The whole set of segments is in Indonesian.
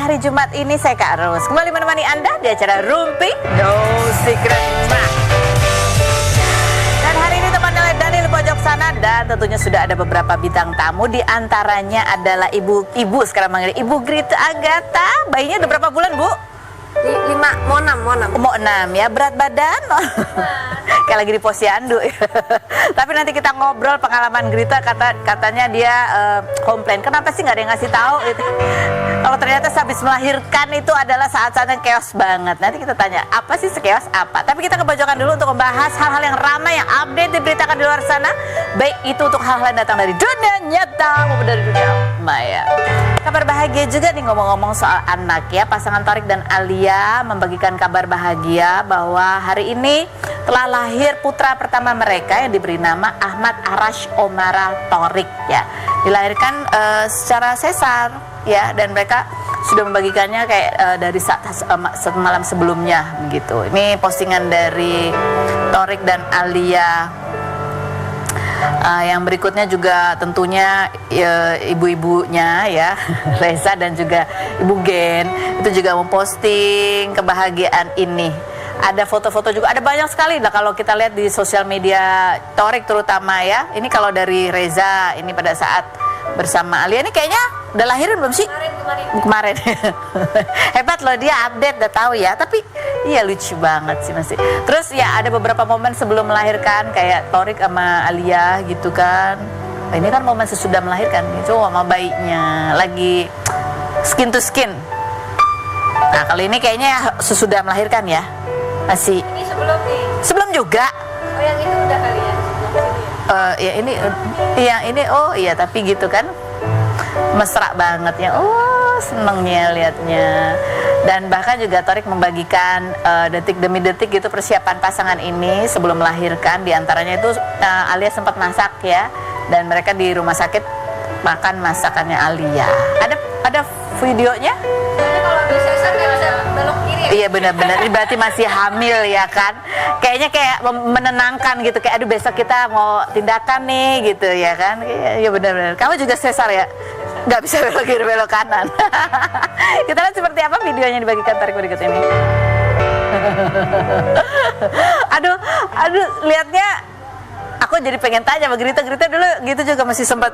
hari Jumat ini saya Kak Ros kembali menemani Anda di acara Rumpi No Secret Mah. Dan hari ini teman oleh Daniel Pojok Sana dan tentunya sudah ada beberapa bintang tamu, di antaranya adalah ibu sekarang manggil Ibu Grita Agatha. Bayinya udah berapa bulan, Bu? 5, mau 6. Mau 6 ya, berat badan kayak lagi di posyandu. Tapi nanti kita ngobrol pengalaman Grita, katanya dia komplain kenapa sih nggak ada yang ngasih tahu gitu. Kalau ternyata habis melahirkan itu adalah saat-saat yang chaos banget. Nanti kita tanya apa sih sekeos apa. Tapi kita kebajokan dulu untuk membahas hal-hal yang ramai, yang update diberitakan di luar sana, baik itu untuk hal-hal yang datang dari dunia nyata maupun dari dunia maya. Kabar bahagia juga nih, ngomong-ngomong soal anak ya. Pasangan Thorik dan Alia membagikan kabar bahagia bahwa hari ini telah lahir putra pertama mereka yang diberi nama Ahmad Arash Omara Thorik ya. Dilahirkan secara sesar ya, dan mereka sudah membagikannya kayak dari malam sebelumnya begitu. Ini postingan dari Thorik dan Alia. Yang berikutnya juga tentunya ibu-ibunya ya, Reza dan juga Ibu Gen itu juga memposting kebahagiaan ini. Ada foto-foto juga, ada banyak sekali lah kalau kita lihat di sosial media Thorik terutama ya. Ini kalau dari Reza ini pada saat bersama Alia, ini kayaknya udah lahirin belum sih? Kemarin. Hebat loh, dia update, udah tahu ya. Tapi iya lucu banget sih masih. Terus ya ada beberapa momen sebelum melahirkan kayak Thorik sama Alia gitu kan. Nah, ini kan momen sesudah melahirkan gitu sama bayinya lagi skin to skin. Nah kali ini kayaknya sesudah melahirkan ya. Masih. Ini sebelum nih. Sebelum juga. Oh yang itu udah kali ya. Ya ini yang ini oh iya, tapi gitu kan mesra banget ya. Oh senengnya liatnya. Dan bahkan juga Thorik membagikan detik demi detik gitu persiapan pasangan ini sebelum melahirkan. Di antaranya itu Alia sempat masak ya, dan mereka di rumah sakit makan masakannya Alia. Ada videonya? Kalau bisa sampai bisa belok kiri. Iya benar-benar, ini berarti masih hamil ya kan. Kayaknya kayak menenangkan gitu, kayak aduh besok kita mau tindakan nih gitu ya kan. Iya benar-benar. Kamu juga sesar ya? Nggak bisa belok kiri belok kanan. Kita lihat seperti apa videonya dibagikan Thorik berikut ini. aduh lihatnya aku jadi pengen tanya sama Grita dulu gitu juga masih sempat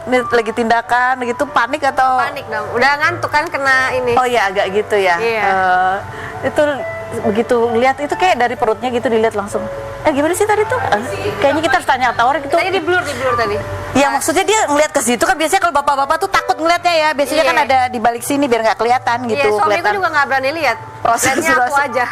ini lagi tindakan gitu, panik atau? Panik dong, udah ngantuk kan kena ini. Oh iya agak gitu ya. Iya. Itu begitu lihat itu kayak dari perutnya gitu dilihat langsung. Gimana sih tadi tuh? Kayaknya kita harus tanya Thorik itu. Tadi di blur tadi. Ya maksudnya dia ngeliat ke situ kan, biasanya kalau bapak-bapak tuh takut ngeliatnya ya. Biasanya kan ada di balik sini biar nggak kelihatan gitu. Iya, suamiku juga nggak berani lihat. Lihatnya aku aja.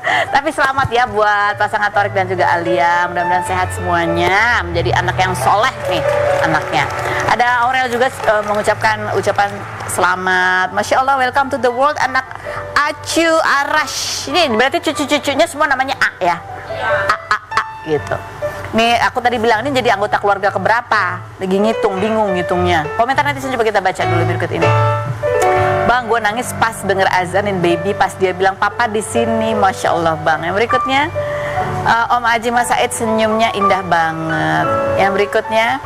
Tapi selamat ya buat pasangan Thorik dan juga Alia. Mudah-mudahan sehat semuanya, menjadi anak yang soleh nih anaknya. Ada Aurel juga mengucapkan ucapan selamat. Masya Allah, welcome to the world anak Acu Arash. Ini berarti cucu-cucunya semua namanya A ya? A gitu. Nih aku tadi bilang ini jadi anggota keluarga keberapa? Lagi ngitung, bingung ngitungnya. Komentar nanti coba kita baca dulu berikut ini. Bang, gue nangis pas denger azanin baby pas dia bilang papa di sini. Masya Allah bang. Yang berikutnya Om Aji Mas Said senyumnya indah banget. Yang berikutnya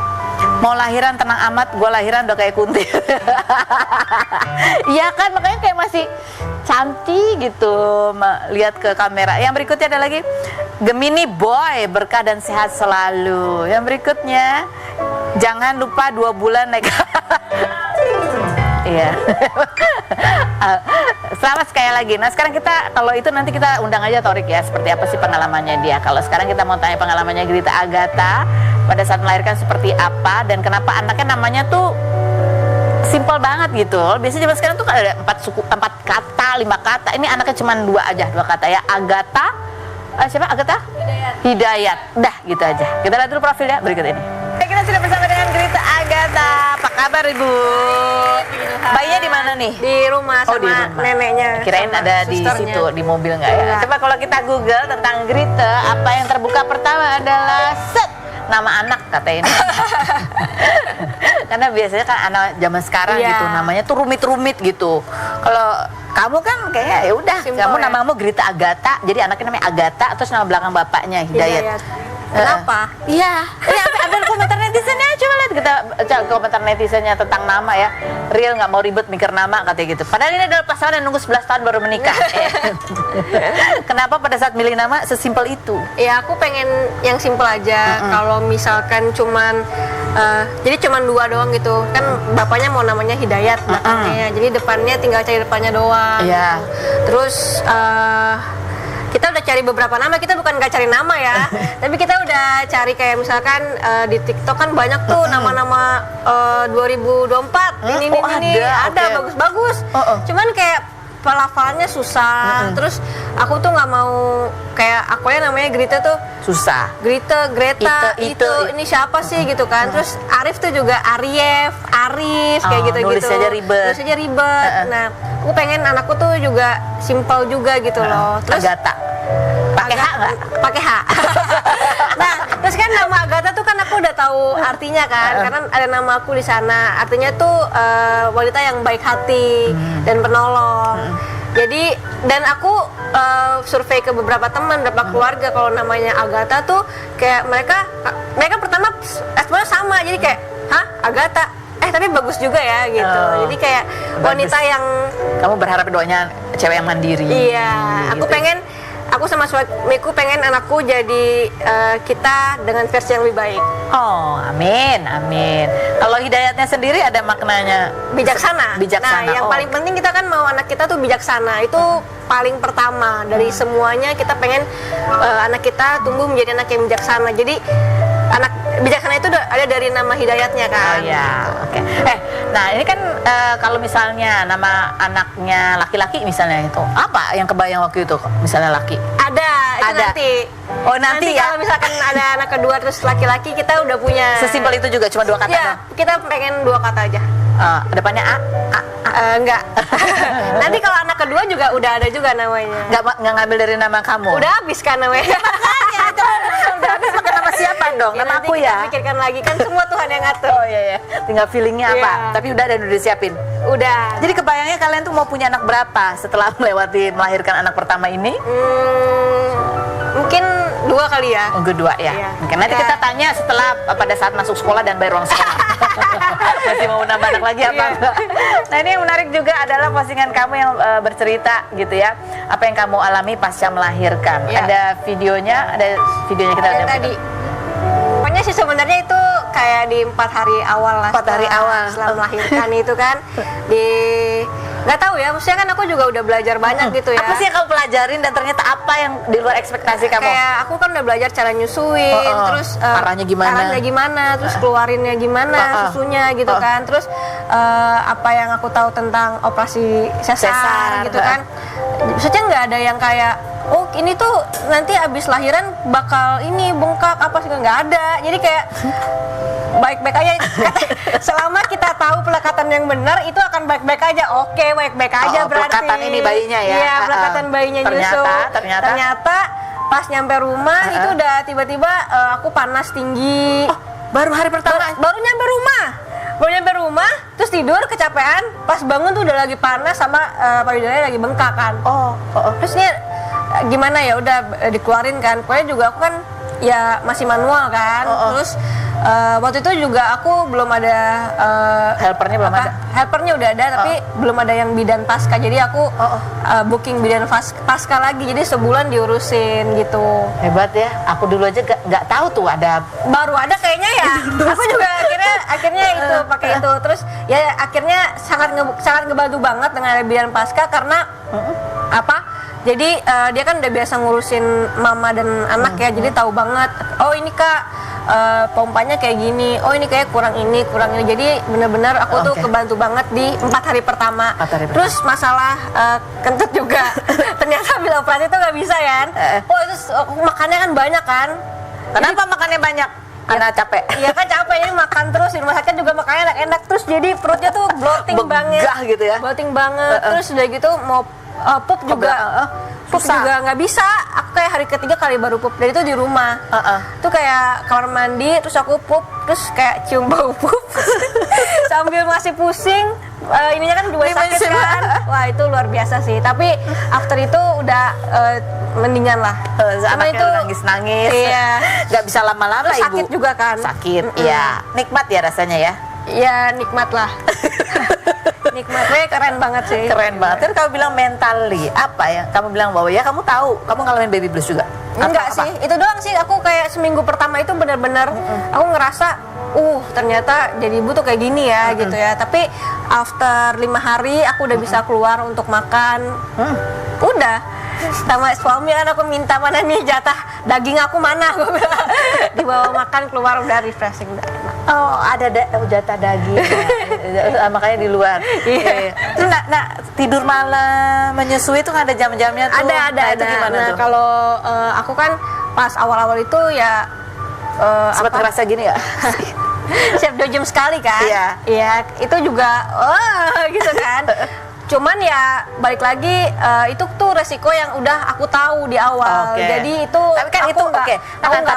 mau lahiran tenang amat, gue lahiran udah kayak kunti. Iya kan, makanya kayak masih cantik gitu lihat ke kamera. Yang berikutnya ada lagi Gemini boy, berkah dan sehat selalu. Yang berikutnya jangan lupa 2 bulan naik. Iya. Selamat sekali lagi. Nah sekarang kita, kalau itu nanti kita undang aja Thorik ya, seperti apa sih pengalamannya dia. Kalau sekarang kita mau tanya pengalamannya Grita Agatha pada saat melahirkan seperti apa, dan kenapa anaknya namanya tuh simple banget gitu. Biasanya zaman sekarang tuh ada 4 kata, 5 kata. Ini anaknya cuma 2 kata ya. Agatha, siapa Agatha? Hidayat. Udah gitu aja. Kita lihat dulu profilnya berikut ini. Kita sudah bersama dengan Grita Agatha. Apa kabar Ibu? Bayinya di mana nih? Di rumah sama di rumah. neneknya. Kirain ada di situ, di mobil nggak ya? Coba kalau kita Google tentang Grita, apa yang terbuka pertama adalah nama anak kata ini. Karena biasanya kan anak zaman sekarang gitu namanya tuh rumit-rumit gitu. Kalau kamu kan kayaknya ya udah, kamu namamu Grita Agatha, jadi anaknya namanya Agatha, terus nama belakang bapaknya Hidayat. Kenapa? Iya, ada komentar netizennya, coba lihat kita komentar netizennya tentang nama ya. Real nggak mau ribet mikir nama katanya gitu. Padahal ini adalah pasangan yang nunggu 11 tahun baru menikah. Kenapa pada saat milih nama sesimpel itu? Ya aku pengen yang simple aja. Kalau misalkan jadi cuman 2 doang gitu. Kan bapaknya mau namanya Hidayat belakangnya. Jadi depannya tinggal cari depannya doang. Iya. Terus kita udah cari beberapa nama, kita bukan nggak cari nama ya, tapi kita udah cari kayak misalkan di TikTok kan banyak tuh nama-nama 2024 ini ada okay. bagus-bagus. Cuman kayak pelafalannya susah. Terus aku tuh nggak mau kayak akunya namanya Grita tuh Susah. Greta, itu ini siapa sih gitu kan. Terus Arif tuh juga Arif kayak gitu-gitu. Nulis aja ribet. Nah, aku pengen anakku tuh juga simpel juga gitu loh. Terus Agatha. Pakai H nggak? Pakai H. Nah, terus kan nama Agatha tuh kan aku udah tahu artinya kan, karena ada nama aku di sana. Artinya tuh wanita yang baik hati dan penolong. Jadi dan aku survei ke beberapa teman, beberapa keluarga, kalau namanya Agatha tuh kayak mereka pertama responnya sama, jadi kayak hah Agatha, tapi bagus juga ya gitu. Jadi kayak wanita yang kamu berharap doanya cewek yang mandiri. Iya, aku sama suamiku pengen anakku jadi kita dengan versi yang lebih baik. Oh, amin. Kalau Hidayatnya sendiri ada maknanya bijaksana. Nah, yang paling penting kita kan mau anak kita tuh bijaksana. Itu paling pertama dari semuanya. Kita pengen anak kita tumbuh menjadi anak yang bijaksana. Jadi anak bijaksana itu ada dari nama Hidayatnya kan. Oh ya, oke. Nah ini kan kalau misalnya nama anaknya laki-laki misalnya itu apa yang kebayang waktu itu misalnya laki? Ada. Nanti. Oh nanti ya. Kalau misalkan ada anak kedua terus laki-laki, kita udah punya. Sesimpel itu juga, cuma 2 kata. Iya, kita pengen 2 kata aja. Depannya A. Enggak. Nanti kalau anak kedua juga udah ada juga namanya. Nggak ngambil dari nama kamu? Udah habis kan namanya. Makanya itu udah habis, pakai nama siapa dong? Nama aku ya. Kita pikirkan lagi, kan semua Tuhan yang ngatur. Oh iya. Tinggal feelingnya apa? Tapi udah disiapin. Udah. Jadi kebayangnya kalian tuh mau punya anak berapa setelah melahirkan anak pertama ini? Mungkin 2 kali ya. Kedua ya. Iya. Mungkin nanti kita tanya setelah pada saat masuk sekolah dan bayar uang sekolah. Masih mau nambah anak lagi apa enggak? Nah ini yang menarik juga adalah postingan kamu yang bercerita gitu ya, apa yang kamu alami pasca melahirkan. Ada videonya kita yang tadi. Pokoknya sih sebenarnya itu kayak di 4 hari awal lah. 4 hari awal setelah melahirkan itu kan nggak tahu ya, maksudnya kan aku juga udah belajar banyak gitu ya. Apa sih yang kamu pelajarin dan ternyata apa yang di luar ekspektasi kamu? Kayak aku kan udah belajar cara nyusuin, terus arahnya gimana, terus keluarinnya gimana, susunya gitu kan. Terus apa yang aku tahu tentang operasi sesar gitu kan. Maksudnya nggak ada yang kayak oh ini tuh nanti abis lahiran bakal ini bengkak apa sih, nggak ada. Jadi kayak baik-baik aja. Selama kita tahu pelekatan yang benar itu akan baik-baik aja. Oke, baik-baik aja berarti. Pelekatan ini bayinya ya. Iya, pelekatan bayinya nyusu. Ternyata pas nyampe rumah itu udah tiba-tiba aku panas tinggi. Oh, baru hari pertama. Baru nyampe rumah, terus tidur kecapean, pas bangun tuh udah lagi panas sama payudaranya lagi bengkak kan. Terus ini gimana ya, udah dikeluarin kan. Pokoknya juga aku kan ya masih manual kan. Terus waktu itu juga aku belum ada helpernya belum ada. Helpernya udah ada tapi belum ada yang bidan pasca. Jadi aku booking bidan pasca lagi. Jadi sebulan diurusin gitu. Hebat ya. Aku dulu aja nggak tahu tuh ada. Baru ada kayaknya ya. Aku juga akhirnya itu pakai itu. Terus ya akhirnya sangat ngebantu banget dengan ada bidan pasca karena apa? Jadi dia kan udah biasa ngurusin mama dan anak ya, jadi tahu banget. Oh ini kak pompanya kayak gini. Oh ini kayak kurang ini. Jadi benar-benar aku tuh kebantu banget di 4 hari pertama. Terus masalah kentut juga. Ternyata bila operasi itu nggak bisa kan. Oh itu makannya kan banyak kan. Kenapa makannya banyak? Karena capek. Iya kan capek, ini makan terus di rumah sakit juga makannya enak-enak. Terus jadi perutnya tuh bloating banget. Begah gitu ya. Bloating banget. Terus udah gitu mau pup juga nggak bisa. Aku kayak hari ketiga kali baru pup, dan itu di rumah. Tuh kayak kamar mandi, terus aku pup, terus kayak cium bau pup sambil masih pusing. Ininya kan juga sakit kan. Wah itu luar biasa sih. Tapi after itu udah mendingan lah. Cuma Anaknya itu nangis-nangis. Iya. Nggak bisa lama-lama Terus ibu. sakit juga kan. Sakit, iya. Nikmat ya rasanya ya. Iya, nikmat lah. Nikmatnya keren banget sih. Keren banget. Terus kamu bilang mentally apa ya? Kamu bilang bahwa ya kamu tahu, kamu ngalamin baby blues juga. Enggak sih, itu doang sih. Aku kayak seminggu pertama itu benar-benar aku ngerasa, ternyata jadi ibu tuh kayak gini ya gitu ya. Tapi after 5 hari aku udah bisa keluar untuk makan. Udah. Sama suami kan aku minta mana nih jatah daging aku mana, aku bilang. Dibawa makan keluar udah refreshing, udah enak. Oh, ada jatah daging. Ya. Makanya di luar. Iya. Terus tidur malam menyusui itu kan ada jam-jamnya tuh. Ada. Itu gimana Nah, tuh? kalau aku kan pas awal-awal itu ya Sempat ngerasa gini ya? siap 2 jam sekali kan? Iya. Iya, itu juga gitu kan. Cuman ya balik lagi itu tuh resiko yang udah aku tahu di awal. Oke. Jadi itu tapi kan aku itu nggak- oke. aku Kan nggak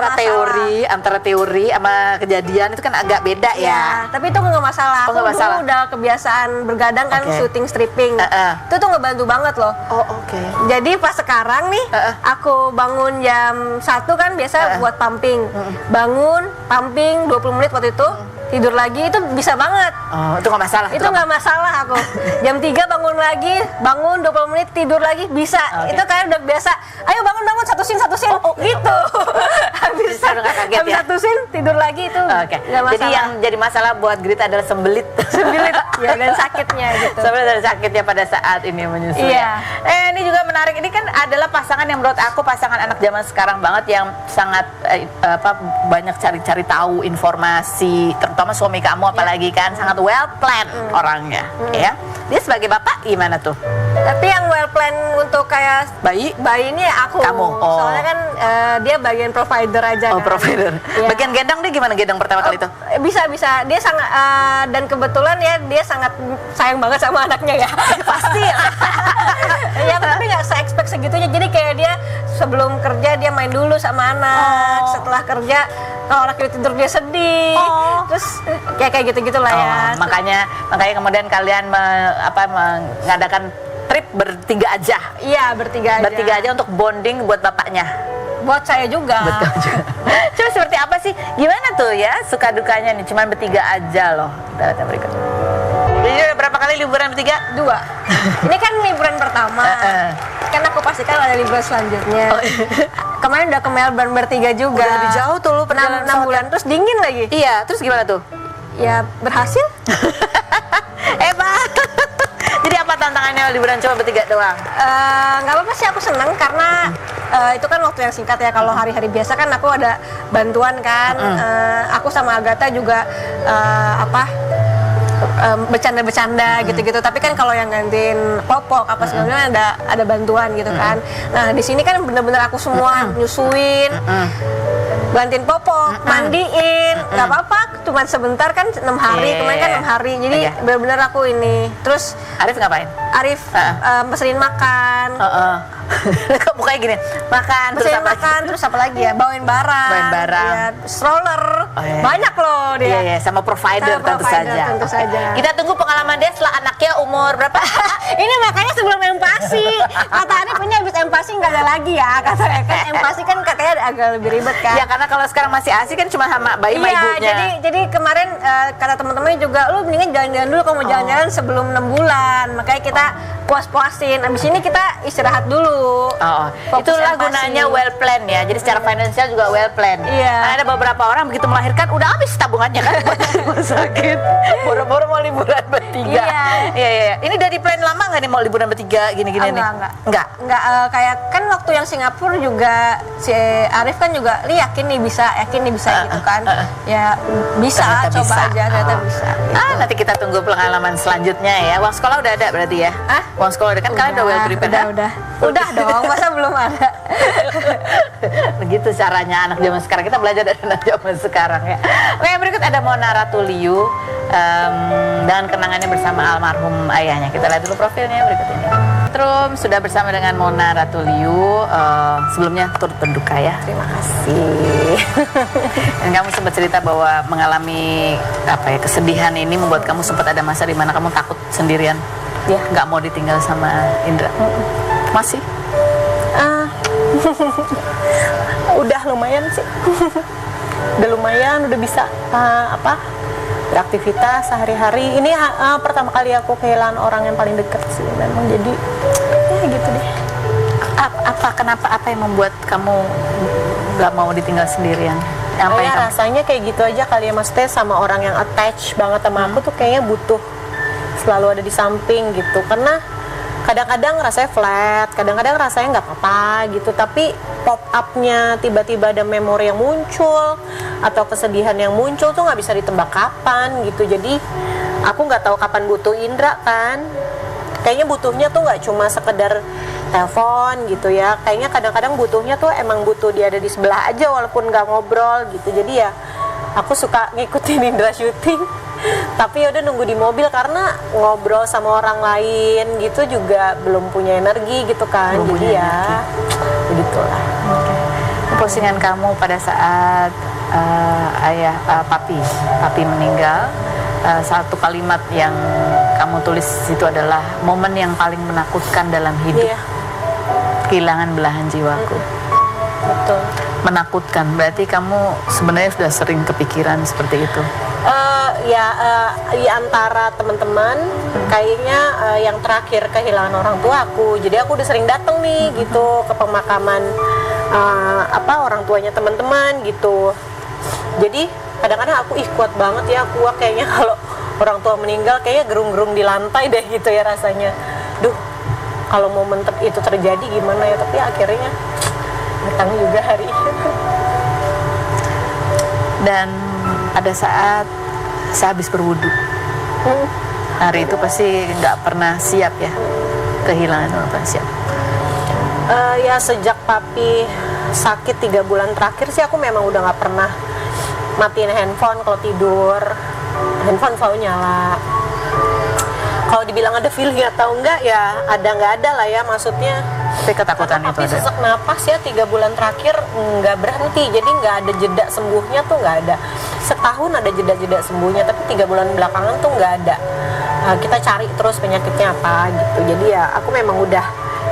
antara teori sama kejadian itu kan agak beda ya. Ya, tapi itu nggak masalah. Oh, Aku nggak masalah. dulu udah kebiasaan bergadang kan, Oke. syuting stripping. Itu tuh ngebantu banget loh. Oh, oke. Jadi pas sekarang nih, aku bangun jam 1 kan biasa buat pumping. Bangun, pumping 20 menit waktu itu, tidur lagi itu bisa banget. Oh, itu nggak masalah. Itu nggak masalah aku. Jam 3 bangun lagi, bangun 20 menit tidur lagi bisa. Oke. Itu kayak udah biasa. Ayo bangun satu scene gitu. habis Bisa udah nggak kaget habis ya? satu scene tidur lagi itu Oke. nggak masalah. Jadi yang jadi masalah buat Grita adalah sembelit. sembilit ya dan sakitnya gitu. Sebenarnya dari sakitnya pada saat ini menyusui. Iya. Ini juga menarik. Ini kan adalah pasangan yang menurut aku pasangan anak zaman sekarang banget yang sangat banyak cari-cari tahu informasi, terutama suami kamu apalagi kan sangat well planned orangnya, ya. Dia sebagai bapak gimana tuh? Tapi yang well plan untuk kayak Bayi? ini aku. Kamu? Oh. Soalnya kan dia bagian provider aja. Oh, kan. provider. Iya. Bagian gendong dia gimana gendong pertama kali itu? Bisa. Dia sangat dan kebetulan ya dia sangat sayang banget sama anaknya ya. Pasti. Ya tapi nggak se-expect segitunya. Jadi kayak dia sebelum kerja dia main dulu sama anak. Oh. Setelah kerja kalau anak itu tidur dia sedih. Oh. Terus kayak gitu lah ya. Makanya kemudian kalian mengadakan trip bertiga aja. Iya bertiga Bertiga aja untuk bonding buat bapaknya. Buat saya juga. Coba seperti apa sih? Gimana tuh ya suka dukanya nih? Cuman bertiga aja loh. Kita lihat yang berikut. Jadi udah berapa kali liburan bertiga? 2. Ini kan liburan pertama. Kan aku pastikan ada liburan selanjutnya. Oh, iya. Kemarin udah ke Melbourne bertiga juga. Udah lebih jauh tuh lu perjalanan 6 bulan terus dingin lagi. Iya, terus gimana tuh? Ya berhasil. Hebat. Jadi apa tantangannya liburan cuma bertiga doang? Nggak apa-apa sih, aku seneng karena itu kan waktu yang singkat ya. Kalau hari-hari biasa kan aku ada bantuan kan. Aku sama Agatha juga bercanda-bercanda gitu-gitu. Tapi kan kalau yang gantiin popok apa sebenarnya ada bantuan gitu kan. Nah di sini kan bener-bener aku semua nyusuin, gantiin popok, mandiin, nggak apa-apa. Cuman sebentar kan 6 hari, kemarin kan 6 hari. Jadi bener-bener aku ini. Terus Arif ngapain? Arif pesenin makan. Kok mukanya gini? Makan terus Pesenin apa? makan, terus apa lagi ya? Bawain barang. Bawain barang. Ya, stroller. Oh, iya. Banyak loh dia. Iya, sama provider Sama tentu provider, saja. tentu saja. Kita tunggu pengalaman dia setelah anaknya umur berapa? Ini makanya sebelum empasi. Kata Arif ini habis empasi nggak ada lagi ya. Katanya kan empasi kan katanya agak lebih ribet kan. Ya karena kalau sekarang masih asik kan cuma sama bayi sama ibunya. jadi kemarin kata teman-temannya juga lu mendingan jalan-jalan dulu kalau mau jalan-jalan sebelum 6 bulan. Makanya kita puas-puasin. Abis ini kita istirahat dulu. Fokus Itulah empasi. gunanya well plan ya. Jadi secara finansial juga well plan. Iya. Karena ada beberapa orang begitu melahirkan udah habis tabungannya kan buat rumah sakit. Boro-boro mau liburan bertiga. Iya. Ini dari plan lama nggak nih mau liburan bertiga gini-gini nih? Enggak. Kayak kan waktu yang Singapura juga si Arif kan juga yakin nih bisa gitu kan. Ya bisa Ternyata coba bisa. aja ternyata bisa. Gitu. Nanti kita tunggu pengalaman selanjutnya ya. Uang sekolah udah ada berarti ya? Uang sekolah udah kan kalian udah well prepared kan? Udah dong, masa belum ada? Begitu caranya anak zaman sekarang. Kita belajar dari anak zaman sekarang ya. Oke, yang berikut ada Mona Ratuliu dengan kenangannya bersama almarhum ayahnya. Kita lihat dulu profilnya berikut ini. Trum sudah bersama dengan Mona Ratuliu. Sebelumnya turut berduka ya. Terima kasih. Dan kamu sempat cerita bahwa mengalami kesedihan ini membuat kamu sempat ada masa di mana kamu takut sendirian. Ya. Nggak mau ditinggal sama Indra. Masih? Udah lumayan sih. Udah lumayan, udah bisa beraktivitas sehari-hari. Ini pertama kali aku kehilangan orang yang paling dekat sih memang, jadi ya gitu deh. Kenapa yang membuat kamu nggak mau ditinggal sendirian? Rasanya kayak gitu aja kali ya, maksudnya sama orang yang attach banget sama aku tuh kayaknya butuh selalu ada di samping gitu, karena kadang-kadang rasanya flat, kadang-kadang rasanya nggak apa-apa gitu, tapi pop up-nya tiba-tiba ada memori yang muncul atau kesedihan yang muncul tuh nggak bisa ditebak kapan gitu. Jadi aku nggak tahu kapan butuh Indra kan, kayaknya butuhnya tuh nggak cuma sekedar telepon gitu ya, kayaknya kadang-kadang butuhnya tuh emang butuh dia ada di sebelah aja walaupun nggak ngobrol gitu. Jadi ya aku suka ngikutin Indra syuting tapi udah nunggu di mobil karena ngobrol sama orang lain gitu juga belum punya energi gitu kan. Jadi ya begitulah. Postingan kamu pada saat papi meninggal, satu kalimat yang kamu tulis itu adalah momen yang paling menakutkan dalam hidup. Kehilangan belahan jiwaku. Betul. Menakutkan, berarti kamu sebenarnya sudah sering kepikiran seperti itu? Di antara teman-teman kayaknya yang terakhir kehilangan orang tua aku. Jadi aku udah sering datang nih gitu ke pemakaman orang tuanya teman-teman gitu. Jadi kadang-kadang aku kuat banget ya, aku kayaknya kalau orang tua meninggal kayaknya gerung-gerung di lantai deh gitu ya rasanya. Duh, kalau momen itu terjadi gimana ya, tapi akhirnya datang juga hari itu. Dan pada saat sehabis berwudu, hari itu pasti nggak pernah siap ya, kehilangan orang tua siap. Ya sejak papi sakit 3 bulan terakhir sih aku memang udah nggak pernah matiin handphone. Kalau tidur handphone selalu nyala. Kalau dibilang ada feeling atau enggak ya ada nggak ada lah ya, maksudnya. Tapi ketakutan itu ada. Sesak napas ya 3 bulan terakhir nggak berhenti, jadi nggak ada jeda sembuhnya tuh nggak ada. Setahun ada jeda-jeda sembuhnya, tapi 3 bulan belakangan tuh nggak ada. Kita cari terus penyakitnya apa gitu. Jadi ya aku memang udah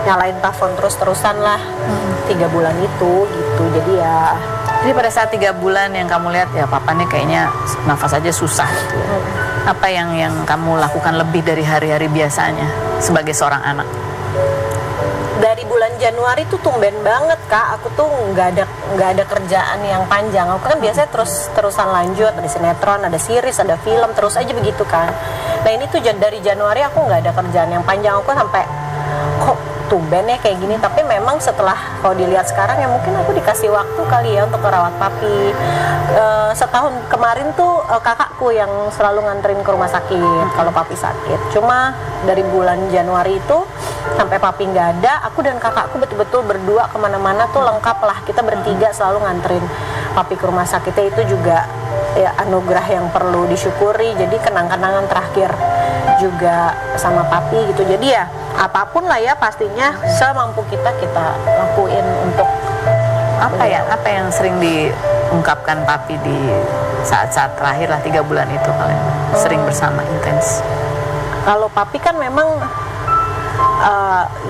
nyalain telepon terus-terusan lah 3 bulan itu gitu. Jadi ya. Jadi pada saat 3 bulan yang kamu lihat ya papa nih kayaknya nafas aja susah gitu ya. Apa yang kamu lakukan lebih dari hari-hari biasanya sebagai seorang anak? Dari bulan Januari tuh tumben banget Kak, aku tuh nggak ada kerjaan yang panjang. Aku kan biasanya terusan lanjut, ada sinetron, ada series, ada film, terus aja begitu kan. Nah ini tuh dari Januari aku nggak ada kerjaan yang panjang. Aku sampai kok tumben ya kayak gini. Tapi memang setelah kalau dilihat sekarang ya mungkin aku dikasih waktu kali ya untuk merawat papi. Setahun kemarin tuh kakakku yang selalu nganterin ke rumah sakit kalau papi sakit. Cuma dari bulan Januari itu sampai papi nggak ada, aku dan kakakku betul-betul berdua kemana-mana tuh lengkap lah. Kita bertiga selalu nganterin papi ke rumah sakitnya. Itu juga ya anugerah yang perlu disyukuri. Jadi kenang-kenangan terakhir juga sama papi gitu. Jadi ya apapun lah ya pastinya semampu kita lakuin untuk apa yang sering diungkapkan papi di saat-saat terakhir lah 3 bulan itu kalian sering bersama intens? Kalau papi kan memang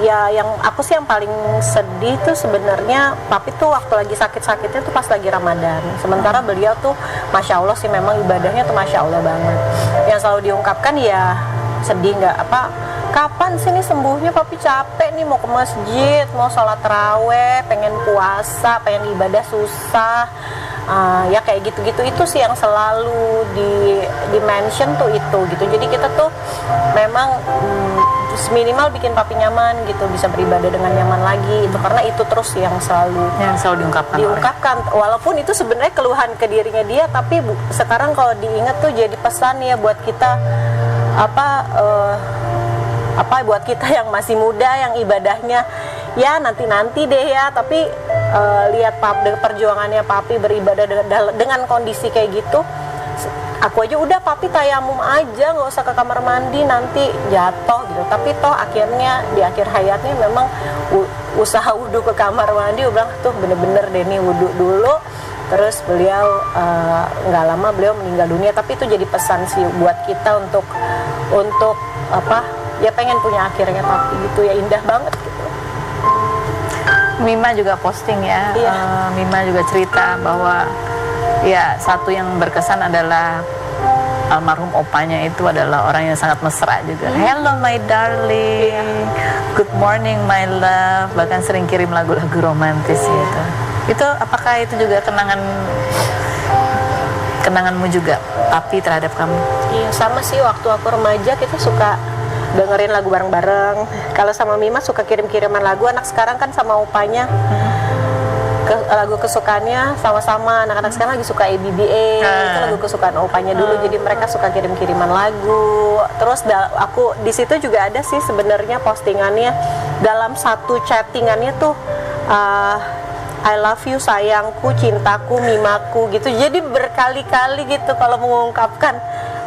ya yang aku sih yang paling sedih tuh sebenarnya papi tuh waktu lagi sakit-sakitnya tuh pas lagi Ramadan. Sementara beliau tuh Masya Allah sih memang ibadahnya tuh Masya Allah banget. Yang selalu diungkapkan ya sedih nggak kapan sih nih sembuhnya, papi capek nih mau ke masjid, mau sholat taraweh, pengen puasa, pengen ibadah susah. Ya kayak gitu-gitu itu sih yang selalu di mention tuh itu gitu. Jadi kita tuh memang minimal bikin papi nyaman gitu, bisa beribadah dengan nyaman lagi itu, karena itu terus yang selalu diungkapkan. Walaupun itu sebenarnya keluhan ke dirinya dia, tapi sekarang kalau diingat tuh jadi pesan ya buat kita buat kita yang masih muda, yang ibadahnya ya nanti deh ya, tapi lihat perjuangannya papi beribadah dengan kondisi kayak gitu. Aku aja udah papi tayamum aja, nggak usah ke kamar mandi nanti jatuh gitu. Tapi toh akhirnya di akhir hayatnya memang usaha wudhu ke kamar mandi, bilang tuh bener-bener deh nih wudhu dulu. Terus beliau nggak lama beliau meninggal dunia. Tapi itu jadi pesan sih buat kita untuk ya pengen punya akhirnya papi gitu ya, indah banget gitu. Mima juga posting ya. Iya. Mima juga cerita bahwa ya satu yang berkesan adalah almarhum opanya itu adalah orang yang sangat mesra juga. Hello my darling, good morning my love, bahkan sering kirim lagu-lagu romantis gitu. Itu apakah itu juga kenanganmu juga, Papi, terhadap kamu? Iya, sama sih, waktu aku remaja kita suka dengerin lagu bareng-bareng. Kalau sama Mima suka kirim-kiriman lagu, anak sekarang kan sama opanya lagu kesukaannya sama-sama. Anak-anak sekarang lagi suka ABBA, itu lagu kesukaan opanya dulu, jadi mereka suka kirim-kiriman lagu. Terus aku di situ juga ada sih sebenarnya postingannya, dalam satu chattingannya tuh I love you sayangku, cintaku, Mimaku gitu. Jadi berkali-kali gitu kalau mengungkapkan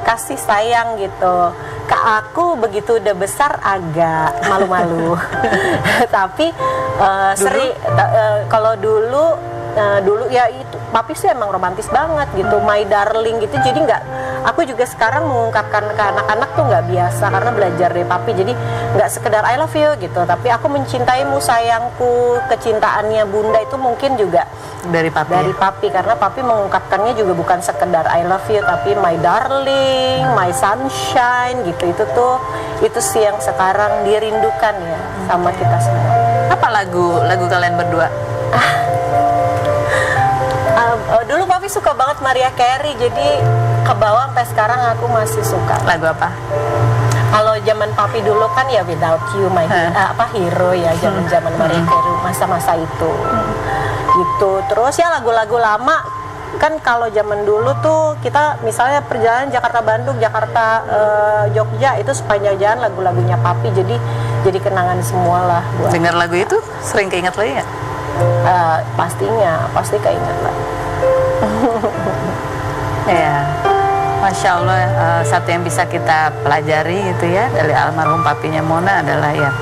kasih sayang gitu. Ke aku begitu udah besar agak malu-malu. Tapi kalau dulu ya itu Papi sih emang romantis banget gitu, my darling gitu. Jadi aku juga sekarang mengungkapkan ke anak-anak tuh nggak biasa karena belajar dari Papi. Jadi nggak sekedar I love you gitu, tapi aku mencintaimu sayangku. Kecintaannya Bunda itu mungkin juga Dari Papi. dari Papi, karena Papi mengungkapkannya juga bukan sekedar I love you, tapi my darling, my sunshine gitu. Itu sih yang sekarang dirindukan ya sama kita semua. Apa lagu kalian berdua? Dulu Papi suka banget Mariah Carey, jadi ke bawah sampai sekarang aku masih suka. Lagu apa? Kalau zaman Papi dulu kan ya Without You, hero ya, zaman Mariah Carey, masa-masa itu. Gitu. Terus ya lagu-lagu lama kan, kalau zaman dulu tuh kita misalnya perjalanan Jakarta Bandung, Jakarta Jogja, itu sepanjang jalan lagu-lagunya Papi, jadi kenangan semua lah buat. Dengar lagu itu sering keinget lagi ya? Pasti keinget lah. Ya, Masya Allah, satu yang bisa kita pelajari gitu ya dari almarhum papinya Mona adalah ya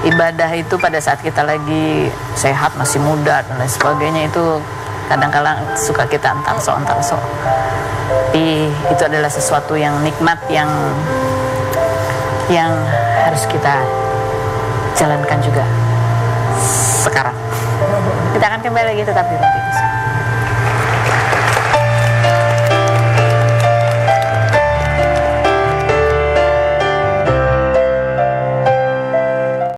ibadah itu pada saat kita lagi sehat, masih muda dan lain sebagainya, itu kadang-kadang suka kita entar-sok. Tapi itu adalah sesuatu yang nikmat yang harus kita jalankan juga sekarang. Kita akan kembali lagi tetap di Robi.